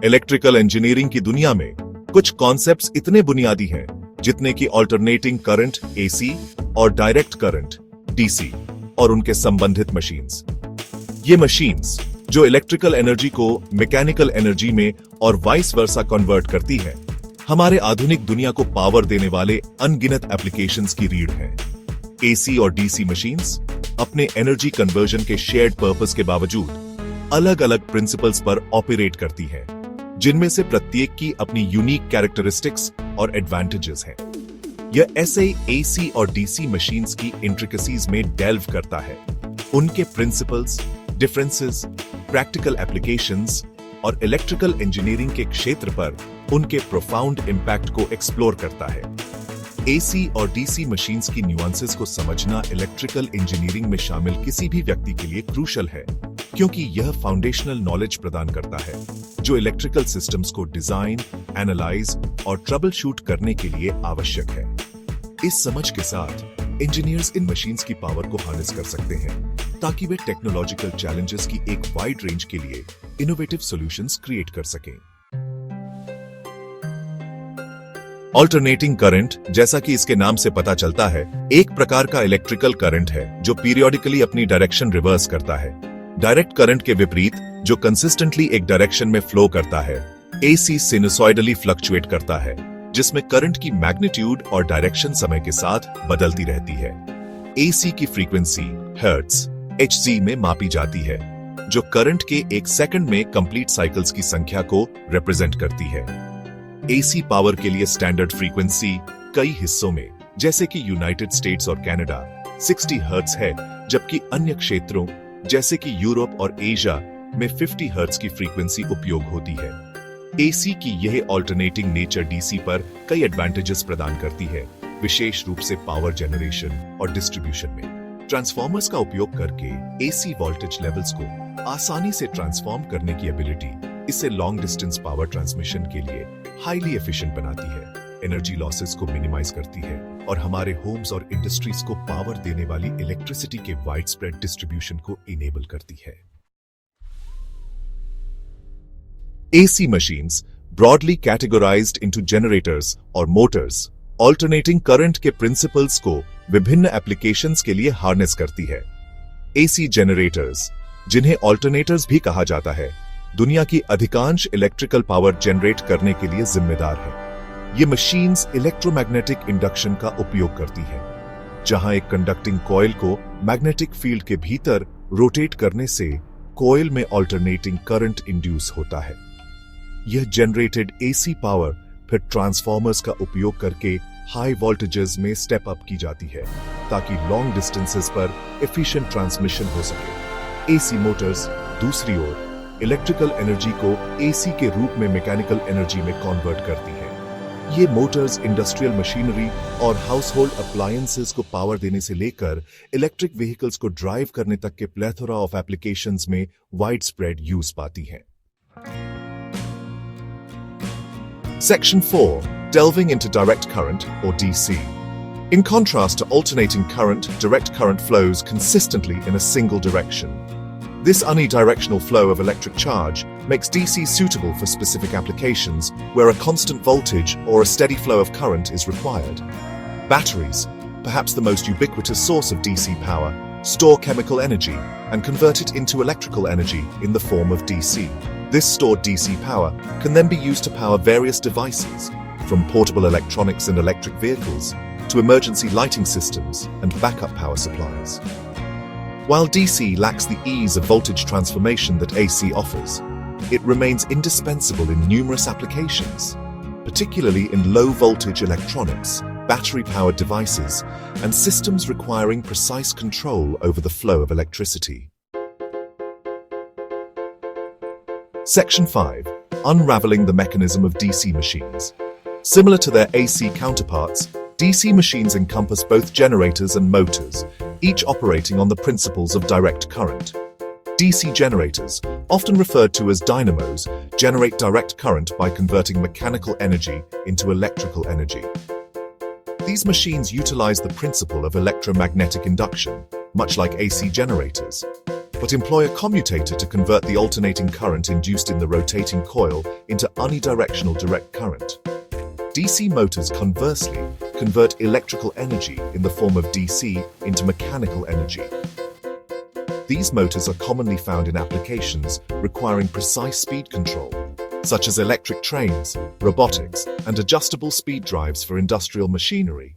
Electrical engineering की दुनिया में कुछ कॉन्सेप्ट्स इतने बुनियादी हैं जितने कि अल्टरनेटिंग करंट एसी और डायरेक्ट करंट डीसी और उनके संबंधित मशीन्स। ये मशीन्स जो इलेक्ट्रिकल एनर्जी को मैकेनिकल एनर्जी में और वाइस वर्सा कन्वर्ट करती है, हमारे आधुनिक दुनिया को पावर देने वाले अनगिनत एप्लीकेशंस की रीढ़ है। एसी और डीसी मशीन्स अपने एनर्जी कन्वर्जन के शेयर्ड पर्पस के बावजूद अलग अलग प्रिंसिपल्स पर ऑपरेट करती हैं, जिनमें से प्रत्येक की अपनी यूनिक कैरेक्टरिस्टिक्स और एडवांटेजेस हैं। यह ऐसे एसी और डीसी मशीन्स की इंट्रिकेसीज में डेल्व करता है, उनके प्रिंसिपल्स, डिफरेंसेस, प्रैक्टिकल एप्लीकेशंस और इलेक्ट्रिकल इंजीनियरिंग के क्षेत्र पर उनके प्रोफाउंड इंपैक्ट को एक्सप्लोर करता है। एसी और डीसी मशीन्स की न्यूआंसेस को समझना इलेक्ट्रिकल इंजीनियरिंग में शामिल किसी भी व्यक्ति के लिए क्रूशल है, क्योंकि यह फाउंडेशनल नॉलेज प्रदान करता है जो इलेक्ट्रिकल सिस्टम्स को डिजाइन, एनालाइज और ट्रबल शूट करने के लिए आवश्यक है। इस समझ के साथ इंजीनियर्स इन मशीन्स की पावर को हार्नेस कर सकते हैं ताकि वे टेक्नोलॉजिकल चैलेंजेस की एक वाइड रेंज के लिए इनोवेटिव सॉल्यूशंस क्रिएट कर सकें। अल्टरनेटिंग करंट, जैसा कि इसके नाम से पता चलता है, एक प्रकार का इलेक्ट्रिकल करंट है जो पीरियोडिकली अपनी डायरेक्शन रिवर्स करता है। डायरेक्ट करंट के विपरीत, जो कंसिस्टेंटली एक डायरेक्शन में फ्लो करता है, एसी सिनुसॉइडली फ्लक्चुएट करता है, जिसमें करंट की मैग्नीट्यूड और डायरेक्शन समय के साथ बदलती रहती है। एसी की फ्रीक्वेंसी हर्ट्ज HZ में मापी जाती है, जो करंट के एक सेकंड में कंप्लीट साइकिल्स की संख्या को रिप्रेजेंट करती है। एसी पावर के लिए स्टैंडर्ड फ्रीक्वेंसी कई हिस्सों में, जैसे कि यूनाइटेड स्टेट्स और कनाडा, 60 हर्ट्ज है, जबकि अन्य क्षेत्रों जैसे कि यूरोप और एशिया में 50 हर्ट्ज की फ्रीक्वेंसी उपयोग होती है। एसी की यह ऑल्टरनेटिंग नेचर डीसी पर कई एडवांटेजेस प्रदान करती है, विशेष रूप से पावर जनरेशन और डिस्ट्रीब्यूशन में। ट्रांसफॉर्मर्स का उपयोग करके एसी वोल्टेज लेवल्स को आसानी से ट्रांसफॉर्म करने की एबिलिटी इसे लॉन्ग डिस्टेंस पावर ट्रांसमिशन के लिए हाईली एफिशिएंट बनाती है, एनर्जी लॉसेस को मिनिमाइज करती है और हमारे होम्स और इंडस्ट्रीज को पावर देने वाली इलेक्ट्रिसिटी के वाइड स्प्रेड डिस्ट्रीब्यूशन को इनेबल करती है। AC machines, broadly categorized into generators or motors, alternating current के principles को विभिन्न applications के लिए harness करती है। AC generators, जिन्हें alternators भी कहा जाता है, दुनिया की अधिकांश इलेक्ट्रिकल पावर जनरेट करने के लिए जिम्मेदार है। ये मशीन्स इलेक्ट्रोमैग्नेटिक इंडक्शन का उपयोग करती हैं, जहां एक कंडक्टिंग कॉइल को मैग्नेटिक फील्ड के भीतर रोटेट करने से कॉइल में अल्टरनेटिंग करंट इंड्यूस होता है। यह जनरेटेड एसी पावर फिर ट्रांसफॉर्मर्स का उपयोग करके हाई वोल्टेजेस में स्टेप अप की जाती है ताकि लॉन्ग डिस्टेंसेस पर एफिशिएंट ट्रांसमिशन हो सके। एसी मोटर्स दूसरी ओर इलेक्ट्रिकल एनर्जी को एसी के रूप में मैकेनिकल एनर्जी में कन्वर्ट करती है। ये मोटर्स इंडस्ट्रियल मशीनरी और हाउसहोल्ड अप्लायंसेस को पावर देने से लेकर इलेक्ट्रिक व्हीकल्स को ड्राइव करने तक के प्लेथोरा ऑफ एप्लीकेशंस में वाइड स्प्रेड यूज पाती हैं। Section 4. Delving into direct current or DC. In contrast to alternating current, direct current flows consistently in a single direction. This unidirectional flow of electric charge makes DC suitable for specific applications where a constant voltage or a steady flow of current is required. Batteries, perhaps the most ubiquitous source of DC power, store chemical energy and convert it into electrical energy in the form of DC. This stored DC power can then be used to power various devices, from portable electronics and electric vehicles to emergency lighting systems and backup power supplies. While DC lacks the ease of voltage transformation that AC offers, it remains indispensable in numerous applications, particularly in low-voltage electronics, battery-powered devices, and systems requiring precise control over the flow of electricity. Section 5. Unraveling the mechanism of DC machines. Similar to their AC counterparts, DC machines encompass both generators and motors, each operating on the principles of direct current. DC generators, often referred to as dynamos, generate direct current by converting mechanical energy into electrical energy. These machines utilize the principle of electromagnetic induction, much like AC generators. but employ a commutator to convert the alternating current induced in the rotating coil into unidirectional direct current. DC motors, conversely, convert electrical energy in the form of DC into mechanical energy. These motors are commonly found in applications requiring precise speed control, such as electric trains, robotics, and adjustable speed drives for industrial machinery.